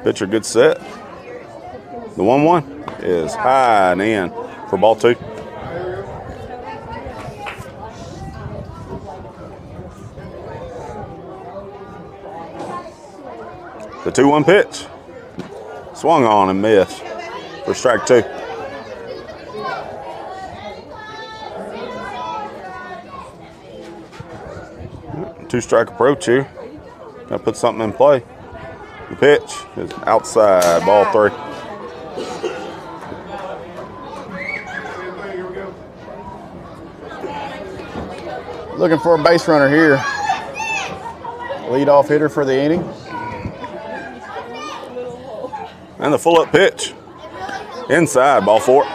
Pitcher, good set. The 1-1 is high and in for ball 2. The 2-1 pitch. Swung on and missed for strike 2. Two-strike approach here. Got to put something in play. The pitch is outside, ball 3. Looking for a base runner here. Leadoff hitter for the inning. And the full-up pitch. Inside, ball 4.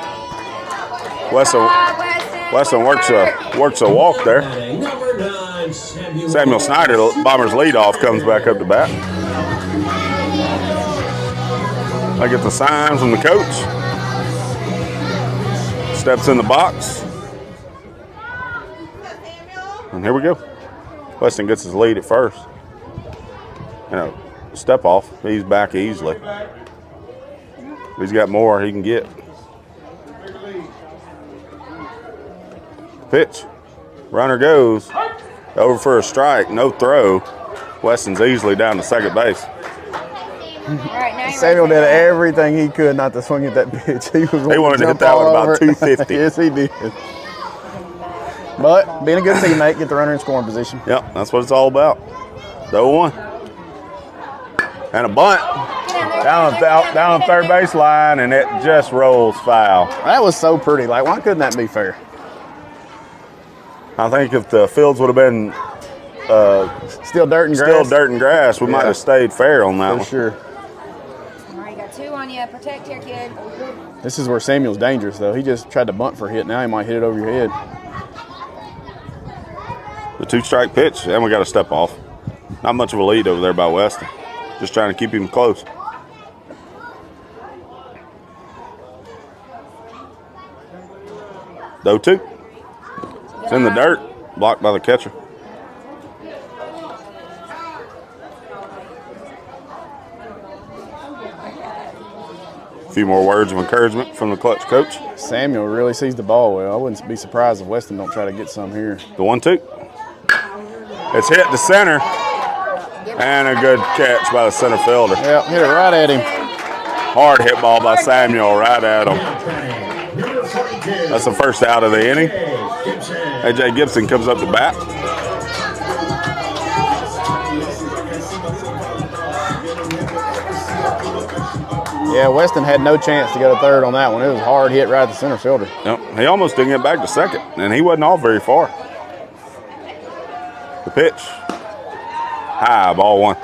Weston works a walk there. Samuel Snyder, Bombers leadoff, comes back up to bat. I get the sign from the coach. Steps in the box. And here we go. Weston gets his lead at first. And a step off. He's back easily. He's got more he can get. Pitch. Runner goes. Over for a strike. No throw. Weston's easily down to second base. Samuel did everything he could not to swing at that pitch. He wanted to hit that one about 250. Yes, he did. But being a good teammate, get the runner in scoring position. Yep, that's what it's all about. The 0-1. And a bunt. Down on third base line, and it just rolls foul. That was so pretty. Like, why couldn't that be fair? I think if the fields would have been still dirt and grass, we might have stayed fair on that one. For sure. All right, you got 2 on you. Protect your kid. This is where Samuel's dangerous, though. He just tried to bunt for a hit. Now he might hit it over your head. The 2-strike pitch, and we got a step off. Not much of a lead over there by Weston. Just trying to keep him close. The 0-2. It's in the dirt, blocked by the catcher. A few more words of encouragement from the Klutch coach. Samuel really sees the ball well. I wouldn't be surprised if Weston don't try to get some here. The 1-2. It's hit to center, and a good catch by the center fielder. Yeah, hit it right at him. Hard hit ball by Samuel right at him. That's the first out of the inning. A.J. Gibson comes up to bat. Yeah, Weston had no chance to go to third on that one. It was a hard hit right at the center fielder. Yep, he almost didn't get back to second, and he wasn't off very far. The pitch. High, ball 1.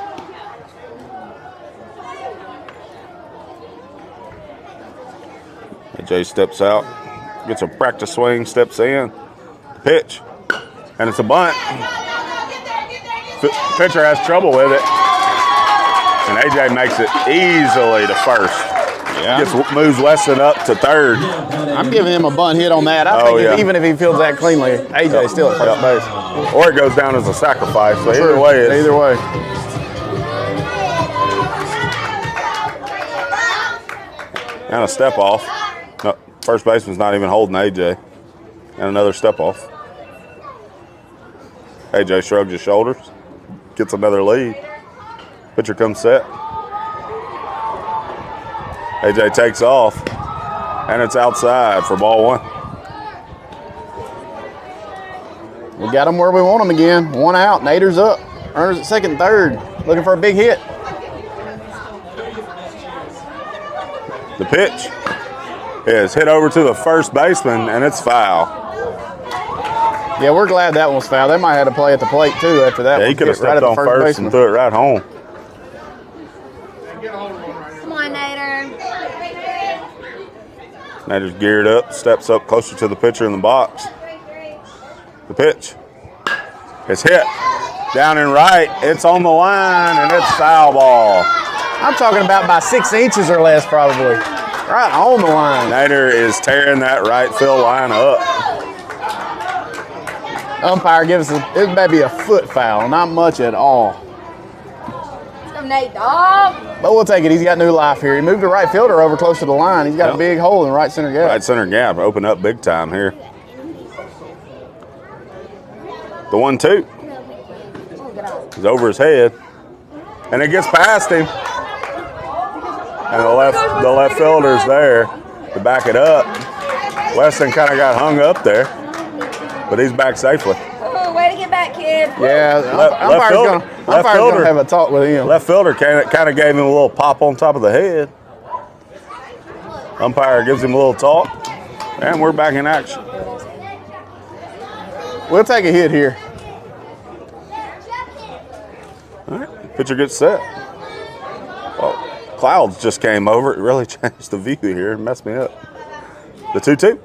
A.J. steps out, gets a practice swing, steps in. Pitch, and it's a bunt. Pitcher has trouble with it, and A.J. makes it easily to first. Yeah. Moves Weston up to third. I'm giving him a bunt hit on that. I think even if he fields that cleanly, A.J.'s still at first base. Or it goes down as a sacrifice. So either way. Either way. And a step off. No, first baseman's not even holding A.J. And another step off. A.J. shrugs his shoulders, gets another lead. Pitcher comes set. A.J. takes off, and it's outside for ball 1. We got him where we want him again. 1 out, Nader's up. Earner's at second, third. Looking for a big hit. The pitch is hit over to the first baseman, and it's foul. Yeah, we're glad that one was foul. They might have had to play at the plate, too, after that. Yeah, he could have stepped on first and threw it right home. Come on, Nader. Nader's geared up, steps up closer to the pitcher in the box. The pitch. It's hit. Down and right. It's on the line, and it's foul ball. I'm talking about by 6 inches or less, probably. Right on the line. Nader is tearing that right field line up. Umpire gives us, it may be a foot foul, not much at all. Let's go, Nate, dog. But we'll take it. He's got new life here. He moved the right fielder over close to the line. He's got a big hole in the right center gap. Right center gap, open up big time here. The 1-2. He's over his head. And it gets past him. And the left fielder's there to back it up. Weston kind of got hung up there, but he's back safely. Oh, way to get back, kid. Yeah, umpire's gonna have a talk with him. Left fielder kind of gave him a little pop on top of the head. Umpire gives him a little talk, and we're back in action. We'll take a hit here. All right, pitcher gets set. Well, clouds just came over. It really changed the view here and messed me up. The 2-2.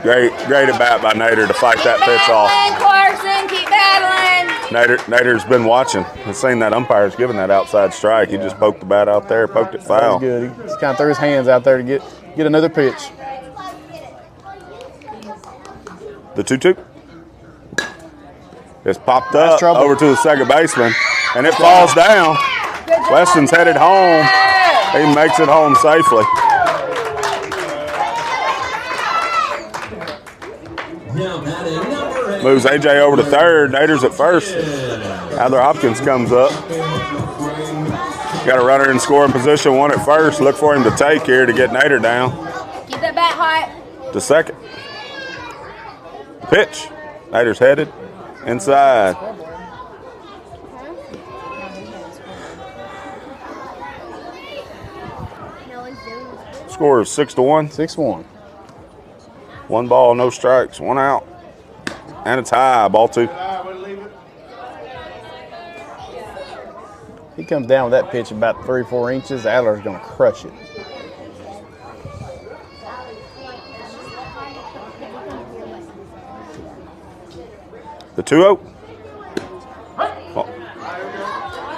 Great at bat by Nader to fight that pitch off. Clarkson, keep battling. Nader's been watching and seen that umpire's giving that outside strike. He just poked the bat out there, poked it foul. Good. He just kind of threw his hands out there to get another pitch. The 2-2. It's popped up over to the second baseman, and it falls down. Weston's headed home. He makes it home safely. Moves AJ over to third. Nader's at first. Adler Hopkins comes up. Got a runner in scoring position, one at first. Look for him to take here to get Nader down. Keep that bat hot. To second. Pitch. Nader's headed inside. Score is 6-1. 6-1. 1 ball, no strikes, 1 out. And it's high, ball 2. He comes down with that pitch about 3 or 4 inches. Adler's going to crush it. The 2-0.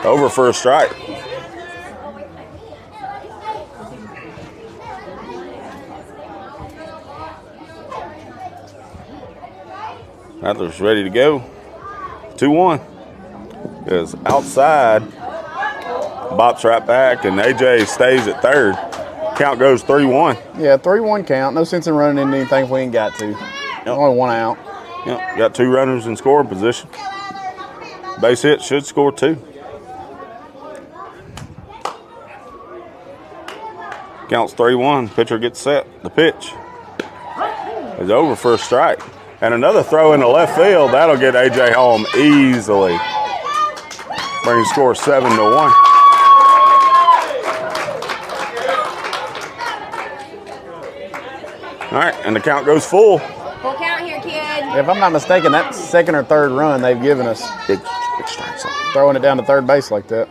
Over for a strike. Adler's ready to go. 2-1. Is outside. Bops right back, and AJ stays at third. Count goes 3-1. Yeah, 3-1 count. No sense in running into anything if we ain't got to. Only 1 out. Yep, got 2 runners in scoring position. Base hit should score 2. Counts 3-1. Pitcher gets set. The pitch is over for a strike. And another throw in the left field. That'll get AJ home easily. Bring the score 7-1. All right, and the count goes full. Full count here, kid. If I'm not mistaken, that second or third run they've given us. Big strikes. Throwing it down to third base like that.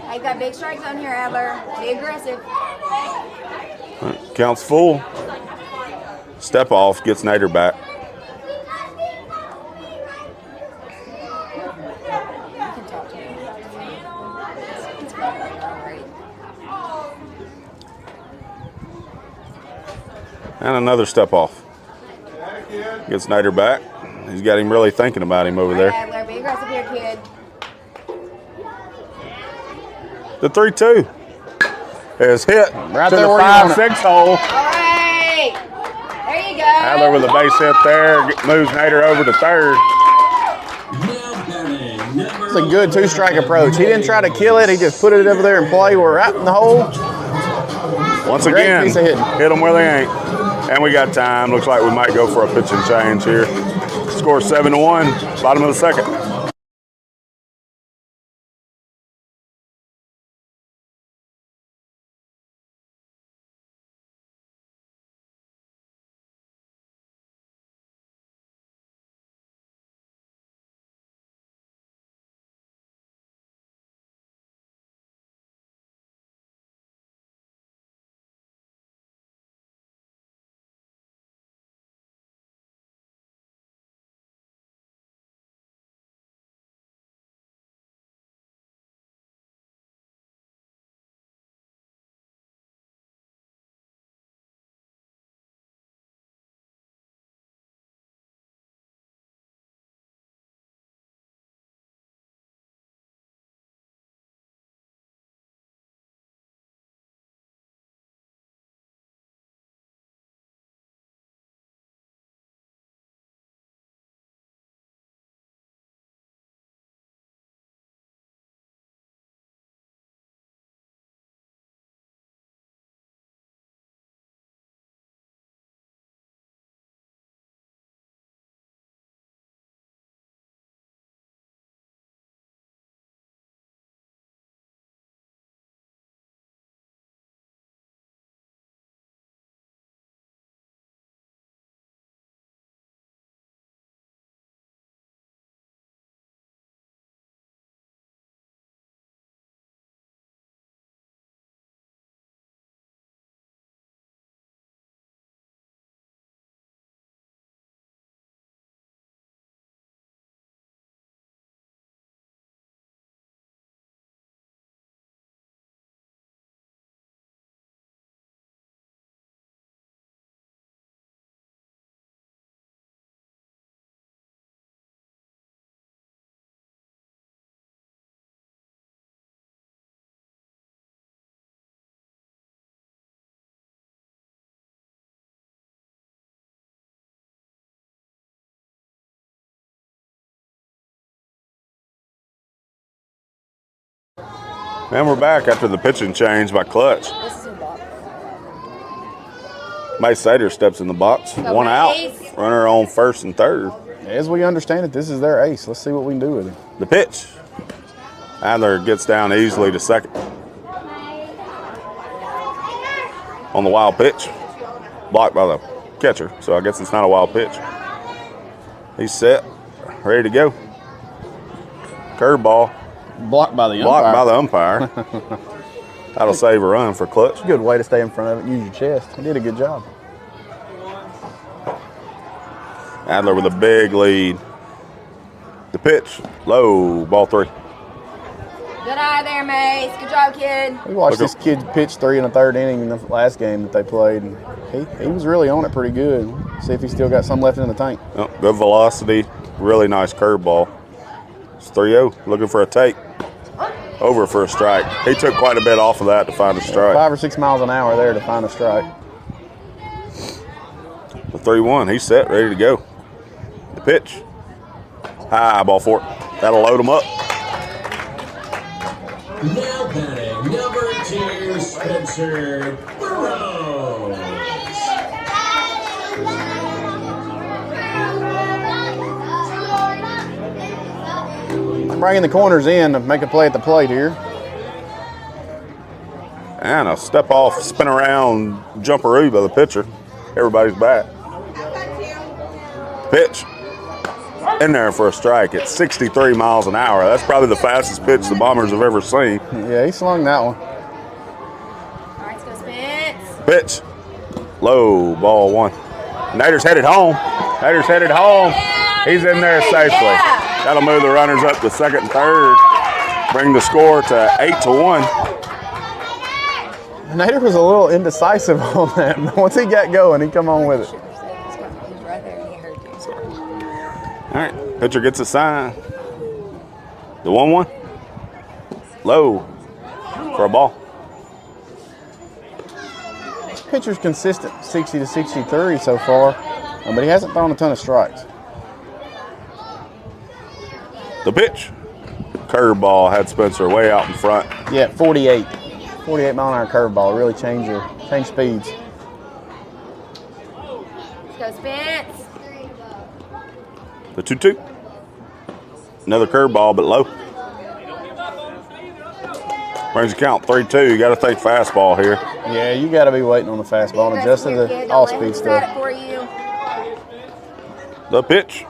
I've got big strikes on here, Adler. Be aggressive. All right, counts full. Step off, gets Nader back. And another step off. Gets Nader back. He's got him really thinking about him over there. Adler, be aggressive here, kid. The 3-2 is hit Right to there the where you want it. 5-6 hole. All right. There you go. Adler with a base hit there. Moves Nader over to third. It's a good 2-strike approach. He didn't try to kill it. He just put it over there and play. We're right in the hole. Once Great again, piece of hitting. hit them where they ain't. And we got time. Looks like we might go for a pitch and change here. Score 7-1, bottom of the second. And we're back after the pitching change by Klutch. This is a box. Mace Sater steps in the box. Go One out. Mace. Runner on first and third. As we understand it, this is their ace. Let's see what we can do with it. The pitch. Adler gets down easily to second. On the wild pitch. Blocked by the catcher, so I guess it's not a wild pitch. He's set. Ready to go. Curveball. Blocked by the umpire. Blocked by the umpire. That'll save a run for Klutch. Good way to stay in front of it. Use your chest. He did a good job. Adler with a big lead. The pitch. Low. Ball 3. Good eye there, Mace. Good job, kid. We watched this kid pitch 3 1/3 inning in the last game that they played. And he was really on it pretty good. See if he still got some left in the tank. Oh, good velocity. Really nice curveball. It's 3-0. Looking for a take. Over for a strike. He took quite a bit off of that to find a strike. 5 or 6 miles an hour there to find a strike. The 3-1. He's set. Ready to go. The pitch. High. Ball 4. That'll load him up. Now batting, number 2, Spencer Burrows. Bringing the corners in to make a play at the plate here. And a step off, spin around, jumperoo by the pitcher. Everybody's back. Pitch. In there for a strike at 63 miles an hour. That's probably the fastest pitch the Bombers have ever seen. Yeah, he slung that one. All right, let's go, Spence. Pitch. Low. Ball 1. Nader's headed home. Nader's headed home. He's in there safely. That'll move the runners up to second and third. Bring the score to 8-1. Nader was a little indecisive on that. Once he got going, he come on with it. He's right there and he heard you. All right, pitcher gets a sign. The 1-1. Low for a ball. Pitcher's consistent, 60 to 63 so far, but he hasn't thrown a ton of strikes. The pitch. Curveball had Spencer way out in front. Yeah, 48. 48 mile an hour curveball. Really change speeds. Let's go, Spence. The 2-2. Another curveball, but low. Brings the count 3-2. You got to think fastball here. Yeah, you got to be waiting on the fastball and adjust to the all-speed stuff. For you. The pitch.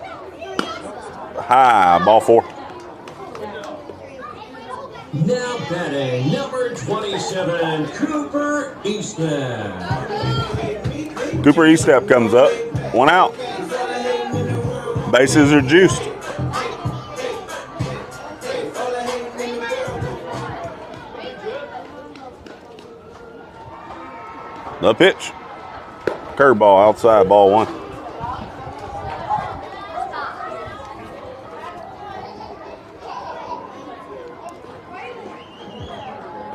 High. Ball 4. Now batting, number 27, Cooper Eastman. Cooper Estep comes up. 1 out. Bases are juiced. The pitch. Curveball outside, ball 1.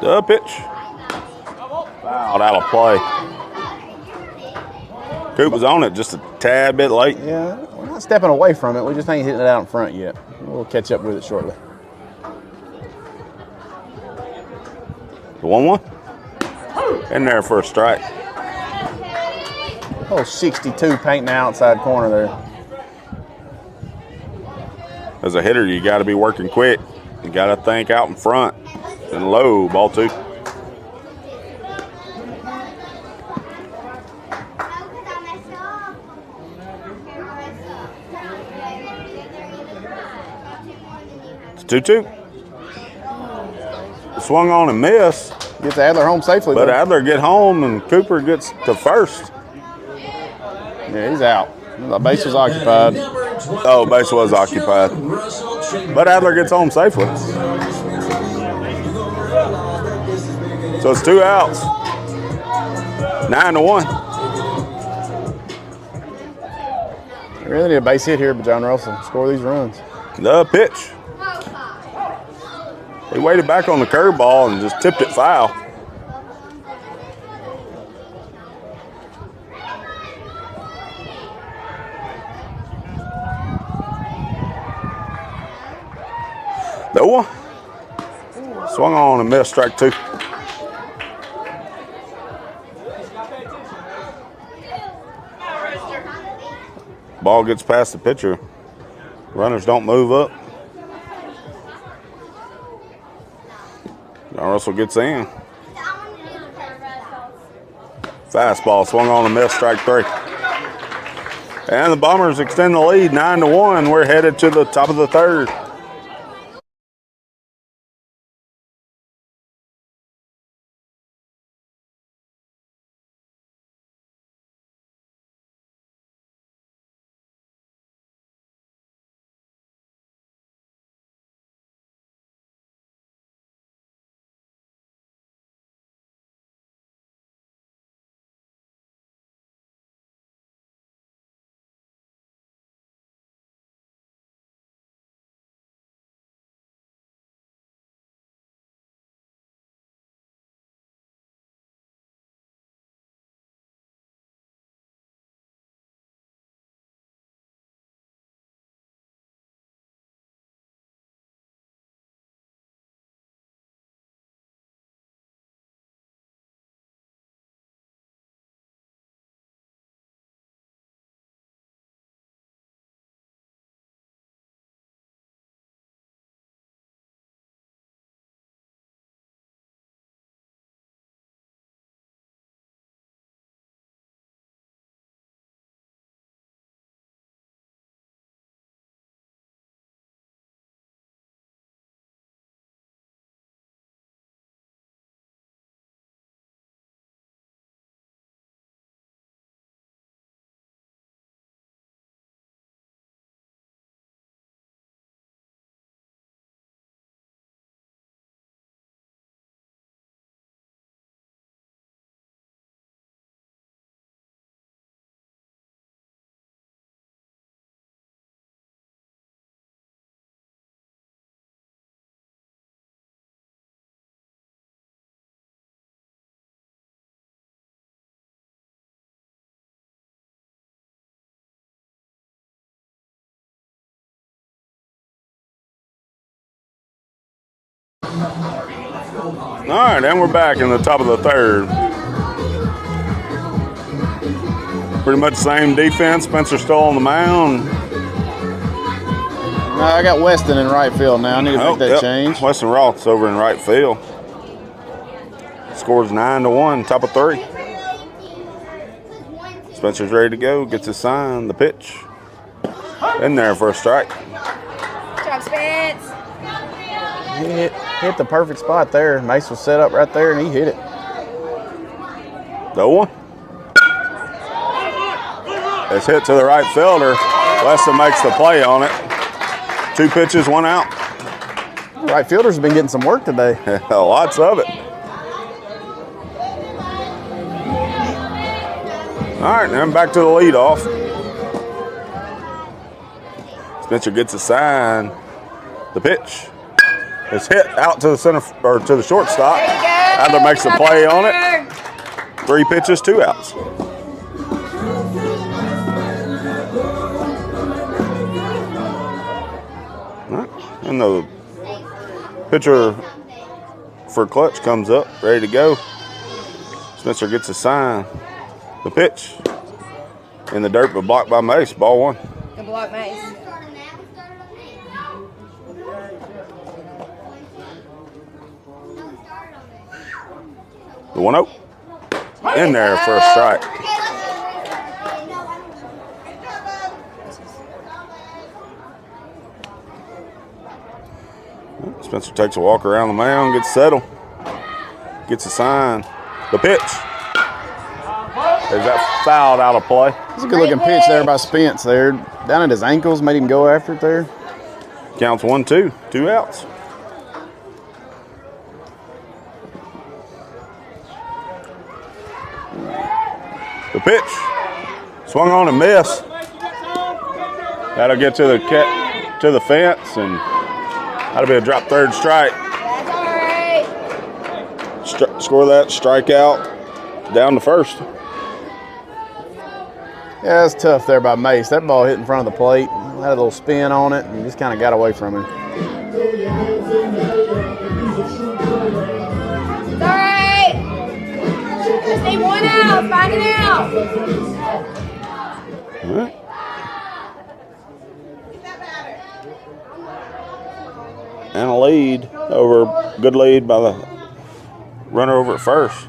The pitch. Fouled out of play. Coop was on it just a tad bit late. Yeah, we're not stepping away from it. We just ain't hitting it out in front yet. We'll catch up with it shortly. The 1-1. In there for a strike. Oh, 62 painting the outside corner there. As a hitter, you got to be working quick. You got to think out in front. And low, ball 2. It's 2-2. Swung on and missed. Gets Adler home safely. But though. Adler get home and Cooper gets to first. Yeah, he's out. The base was occupied. Oh, base was occupied. But Adler gets home safely. So it's 2 outs. 9-1. We really need a base hit here, but John Russell score these runs. The pitch. He waited back on the curveball and just tipped it foul. The 1. Swung on and missed, strike 2. Ball gets past the pitcher. Runners don't move up. John Russell gets in. Fastball swung on and missed, strike 3. And the Bombers extend the lead 9-1. We're headed to the top of the 3rd. All right, and we're back in the top of the 3rd. Pretty much same defense. Spencer still on the mound. I got Weston in right field now. I need to make that change. Weston Roth's over in right field. Scores 9-1, top of 3. Spencer's ready to go. Gets his sign. The pitch. In there for a strike. Good job, Spence. He hit the perfect spot there. Mace was set up right there, and he hit it. The one. It's hit to the right fielder. Weston makes the play on it. 2 pitches, 1 out. Right fielders have been getting some work today. Lots of it. All right, then back to the leadoff. Spencer gets a sign. The pitch. It's hit out to the center or to the shortstop. Adler makes the play on it. 3 pitches, 2 outs. All right. And the pitcher for Klutch comes up, ready to go. Spencer gets a sign. The pitch in the dirt, but blocked by Mace. Ball 1. Good block, Mace. The 1-0. In there for a strike. Spencer takes a walk around the mound, gets settled. Gets a sign. The pitch. Is that fouled out of play? It's a good-looking pitch there by Spence there. Down at his ankles, made him go after it there. Counts 1-2. 2 outs. The pitch. Swung on and missed. That'll get to the fence, and that'll be a drop 3rd strike. That's all right. Score that, strikeout, down to 1st. Yeah, that's tough there by Mace. That ball hit in front of the plate. Had a little spin on it, and just kind of got away from him. out, find it out. All right. And a lead over, good lead by the runner over at first.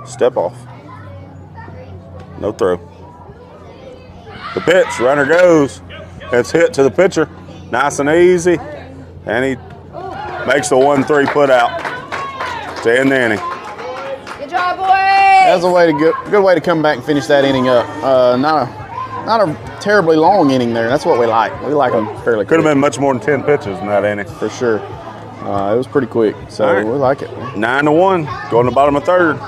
Step off. No throw. The pitch, runner goes. It's hit to the pitcher. Nice and easy. And he makes the 1-3 put out to end the inning. Good job, boys. That was a way to good way to come back and finish that inning up. Not a terribly long inning there. That's what we like. We like them fairly quick. Could have been much more than 10 pitches in that inning. For sure. It was pretty quick, so All right. we like it. 9-1, going to the bottom of third.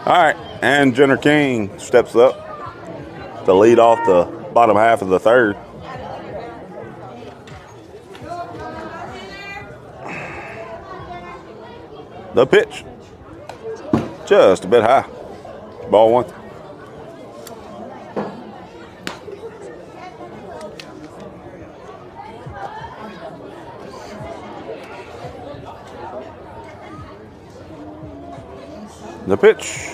All right, and Jenner King steps up to lead off the bottom half of the third. The pitch, just a bit high. Ball 1. The pitch,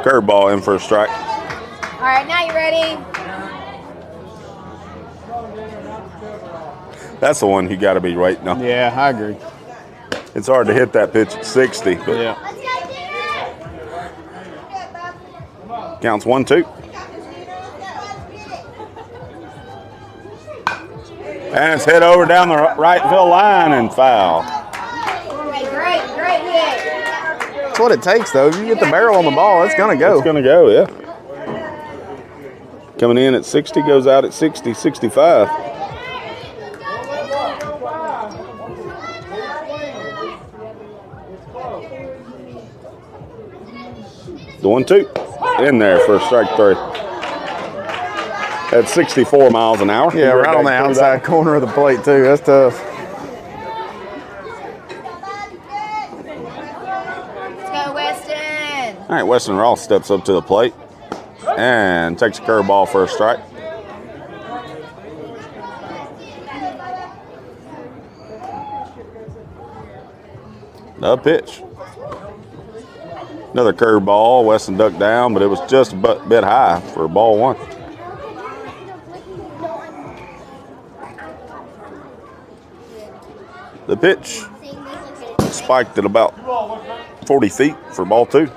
curveball in for a strike. All right, now you ready? That's the one you got to be waiting on. Yeah, I agree. It's hard to hit that pitch at 60, but Yeah. counts 1-2. And it's hit over down the right field line and foul. Great hit. That's what it takes, though. If you get the barrel on the ball, it's going to go. It's going to go, yeah. Coming in at 60, goes out at 60, 65. The 1-2 in there for strike 3. At 64 miles an hour. Yeah, right on the outside corner of the plate, too. That's tough. Let's go, Weston. All right, Weston Ross steps up to the plate and takes a curveball for a strike. The pitch. Another curveball. Weston ducked down, but it was just a bit high for ball 1. The pitch spiked at about 40 feet for ball 2.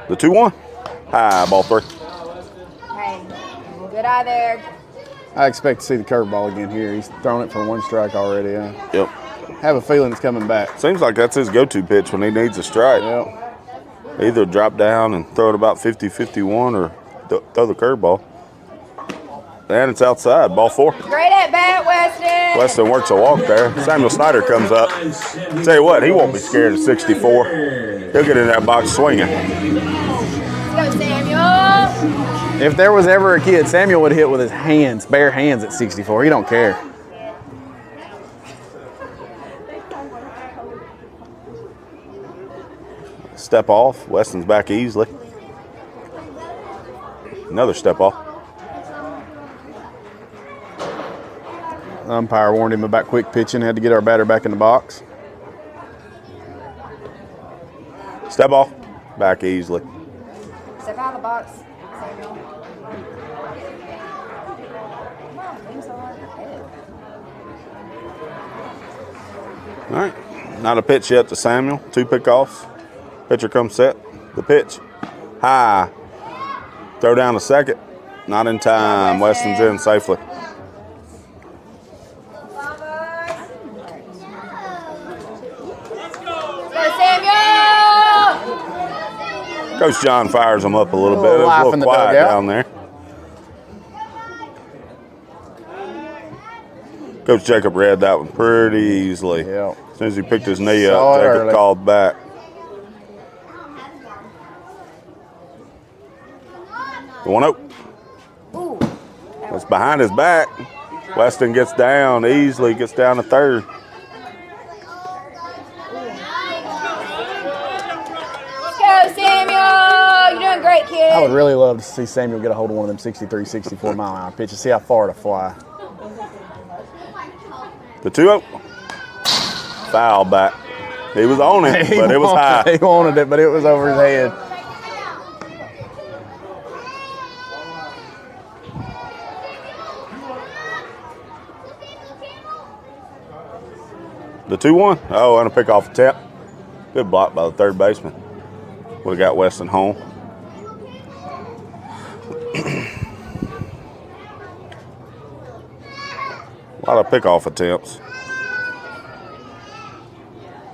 The 2-1. High, ball 3. Hey, good eye there. I expect to see the curveball again here. He's thrown it for 1 strike already. Yep. Have a feeling it's coming back. Seems like that's his go-to pitch when he needs a strike. Yep. Either drop down and throw it about 50-51 or throw the curveball. And it's outside. Ball 4. Great at bat, Weston. Weston works a walk there. Samuel Snyder comes up. Tell you what, he won't be scared at 64. He'll get in that box swinging. Let's go, Samuel. If there was ever a kid, Samuel would hit with his hands, bare hands at 64. He don't care. Step off. Weston's back easily. Another step off. Umpire warned him about quick pitching. Had to get our batter back in the box. Step off. Back easily. Step out of the box, Samuel. Come on, aim so hard. All right. Not a pitch yet to Samuel. 2 pickoffs. Pitcher comes set. The pitch. High. Throw down to second. Not in time. Weston's in safely. Coach John fires him up a little bit. It was a little quiet down there. Coach Jacob read that one pretty easily. Yeah. As soon as he picked his knee up, Jacob called back. The 1-0. It's behind his back. Weston gets down easily, gets down to third. Samuel, you're doing great, kid. I would really love to see Samuel get a hold of one of them 63, 64 mile an hour pitches, see how far to fly. The 2-0. Foul back. He was on it, but it was high. He wanted it, but it was over his head. The 2-1. Oh, and a pickoff attempt. Good block by the third baseman. Would have got Weston home. A lot of pickoff attempts.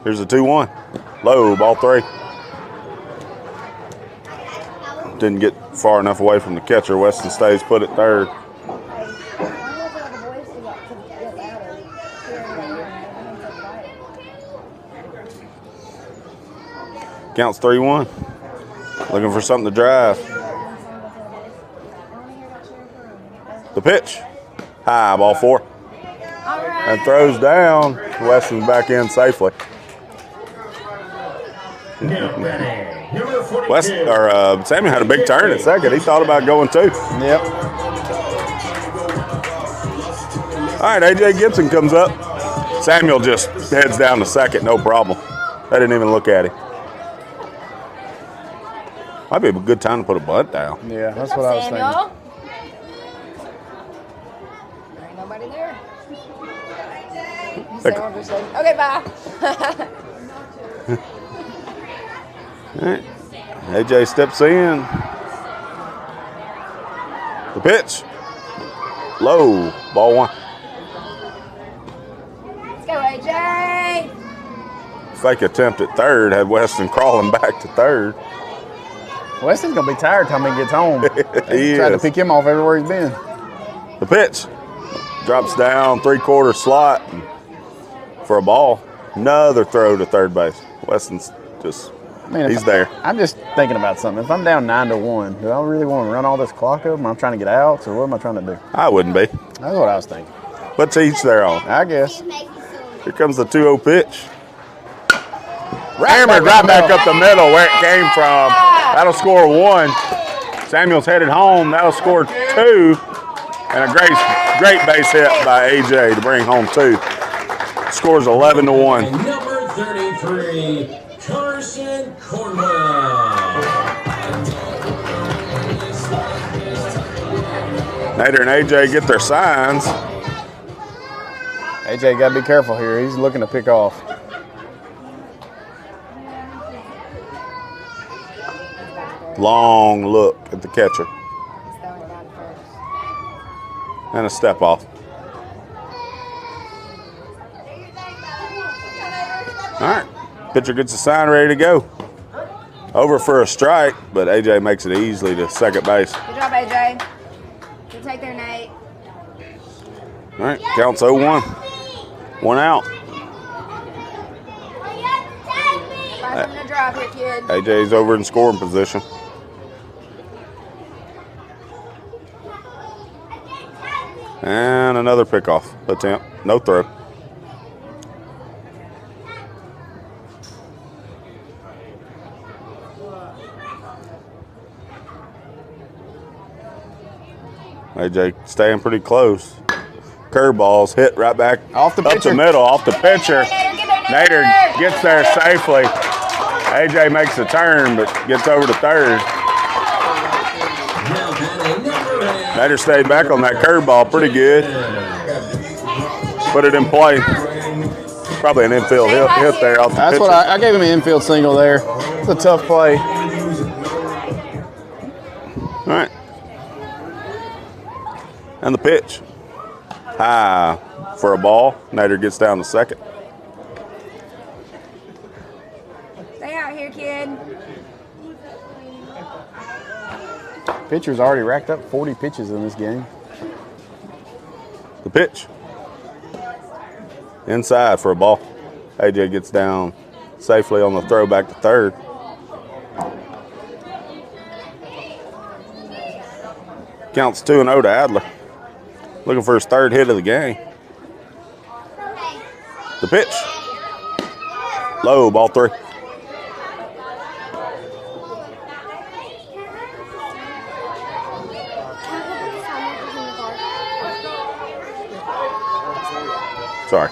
Here's the 2-1. Low, ball 3. Didn't get far enough away from the catcher. Weston stays put at third. Counts 3-1. Looking for something to drive. The pitch. High, ball 4. And throws down. Weston's back in safely. Samuel had a big turn at second. He thought about going 2. Yep. All right, A.J. Gibson comes up. Samuel just heads down to second, no problem. They didn't even look at him. Might be a good time to put a bunt down. Yeah, that's what I was thinking. There ain't nobody there. Okay, bye. All right. AJ steps in. The pitch. Low. Ball 1. Let's go, AJ. Fake attempt at third had Weston crawling back to third. Weston's going to be tired time he gets home. He tried to is. pick him off everywhere he's been. The pitch. Drops down, 3/4 slot for a ball. Another throw to third base. Weston's just, he's there. I'm just thinking about something. If I'm down 9-1, do I really want to run all this clock up? Am I trying to get outs, or what am I trying to do? I wouldn't be. That's what I was thinking. But to each their own. I guess. Here comes the 2-0 pitch. Hammered right back up the middle where it came from. That'll score 1. Samuel's headed home. That'll score 2. And a great base hit by AJ to bring home 2. Scores 11-1. Number 33, Carson Cornwell. Nader and AJ get their signs. AJ got to be careful here. He's looking to pick off. Long look at the catcher. And a step off. All right. Pitcher gets the sign ready to go. Over for a strike, but AJ makes it easily to second base. Good job, AJ. Good take there, Nate. All right, counts 0-1. 1 out. 5 minute drive here, kid. AJ's over in scoring position. And another pickoff attempt. No throw. AJ staying pretty close. Curveballs hit right back Off the up pitcher. the middle, off the pitcher. Nader gets there safely. AJ makes a turn, but gets over to third. Now batting number 8. Nader stayed back on that curveball pretty good. Put it in play. Probably an infield hit there off the That's pitcher. what I gave him an infield single there. It's a tough play. All right. And the pitch. High for a ball. Nader gets down to second. Stay out here, kid. Pitcher's already racked up 40 pitches in this game. The pitch. Inside for a ball. AJ gets down safely on the throw back to third. Counts 2-0 to Adler. Looking for his third hit of the game. The pitch. Low, ball 3. Sorry.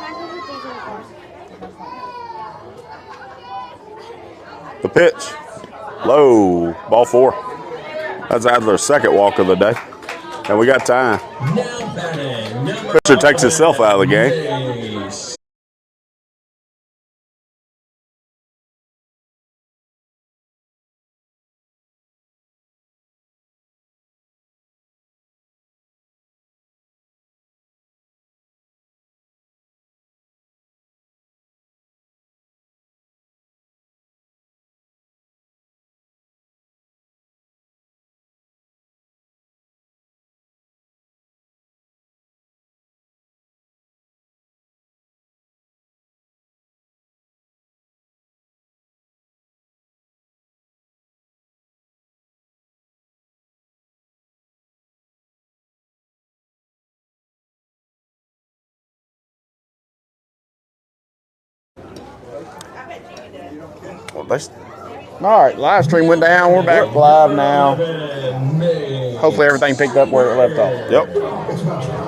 The pitch. Low, ball 4. That's Adler's second walk of the day. And we got time. Now batting number Pitcher takes himself out of the game. base. Well, All right, live stream went down. We're back live now. Hopefully everything picked up where it left off. yep.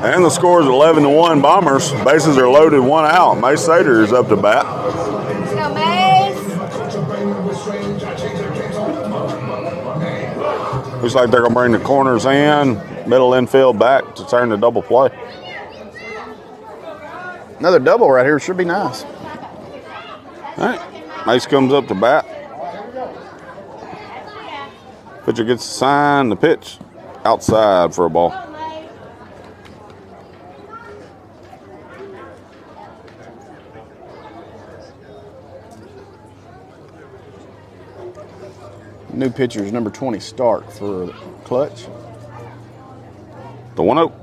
And the score is 11-1 Bombers. Bases are loaded, 1 out. Mace Sater is up to bat. Let's go, Mace. Looks like they're going to bring the corners in, middle infield back to turn the double play. Another double right here should be nice. All right. Mace comes up to bat. Pitcher gets a sign. The pitch outside for a ball. New pitcher's number 20, Stark for Klutch. The 1-0.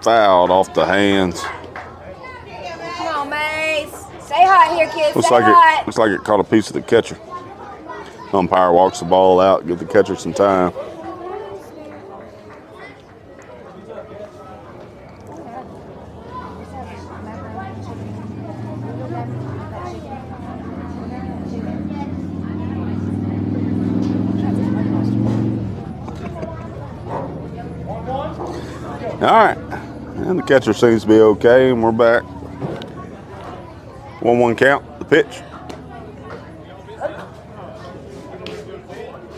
Fouled off the hands. Come on, Mace. Stay hot here, kid. Looks Stay like hot. it caught a piece of the catcher. Umpire walks the ball out, give the catcher some time. All right, and the catcher seems to be okay, and we're back. 1-1 count, the pitch.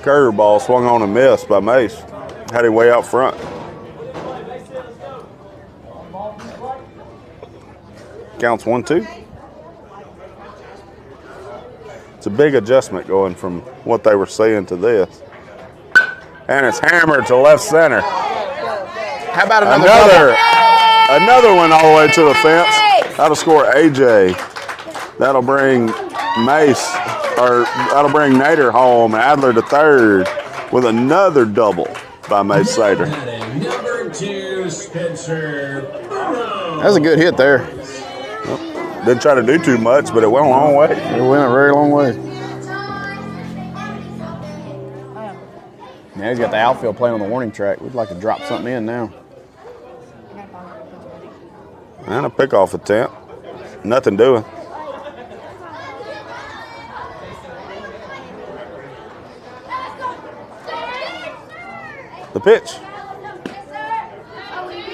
Curveball swung on and missed by Mace. Had him way out front. Counts 1-2. It's a big adjustment going from what they were saying to this. And it's hammered to left center. How about another Another one all the way to the fence. That'll score AJ. That'll bring Mace, or that'll bring Nader home. Adler to third with another double by Mace Sater. Batting number Number 2, Spencer Burrow. That's a good hit there. Didn't try to do too much, but it went a long way. It went a very long way. Now he's got the outfield playing on the warning track. We'd like to drop something in now. And a pickoff attempt. Nothing doing. The pitch.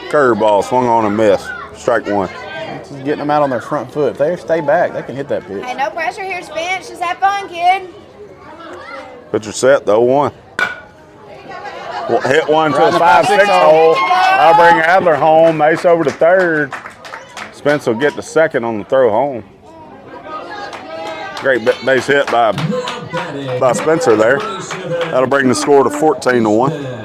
Curveball swung on and missed. Strike one. Just getting them out on their front foot. If they stay back, they can hit that pitch. Hey, no pressure here, Spence. Just have fun, kid. Pitcher set, the 0-1. Well, hit one to Right in the the 5-6 5-6 hole. I'll bring Adler home. Mace over to third. Spence will get the second on the throw home. Great base hit by Spencer there. That'll bring the score to 14-1.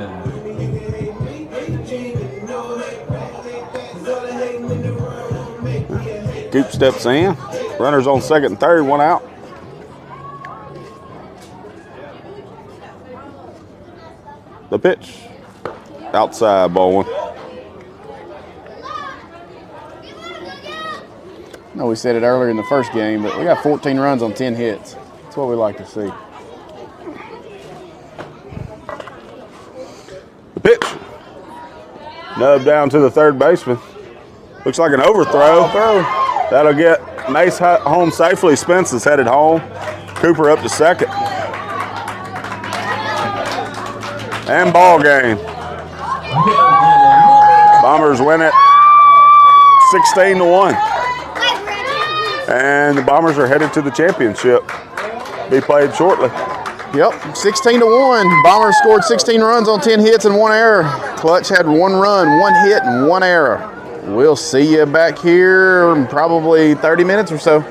Coop steps in. Runners on second and third, one out. The pitch. Outside, ball one. No, we said it earlier in the first game, but we got 14 runs on 10 hits. That's what we like to see. The pitch. Nub down to the third baseman. Looks like an overthrow. That'll get Mace home safely. Spence is headed home. Cooper up to second. And ball game. Bombers win it 16-1. And the Bombers are headed to the championship. Be played shortly. Yep, 16-1. Bombers scored 16 runs on 10 hits and 1 error. Klutch had 1 run, 1 hit, and 1 error. We'll see you back here in probably 30 minutes or so.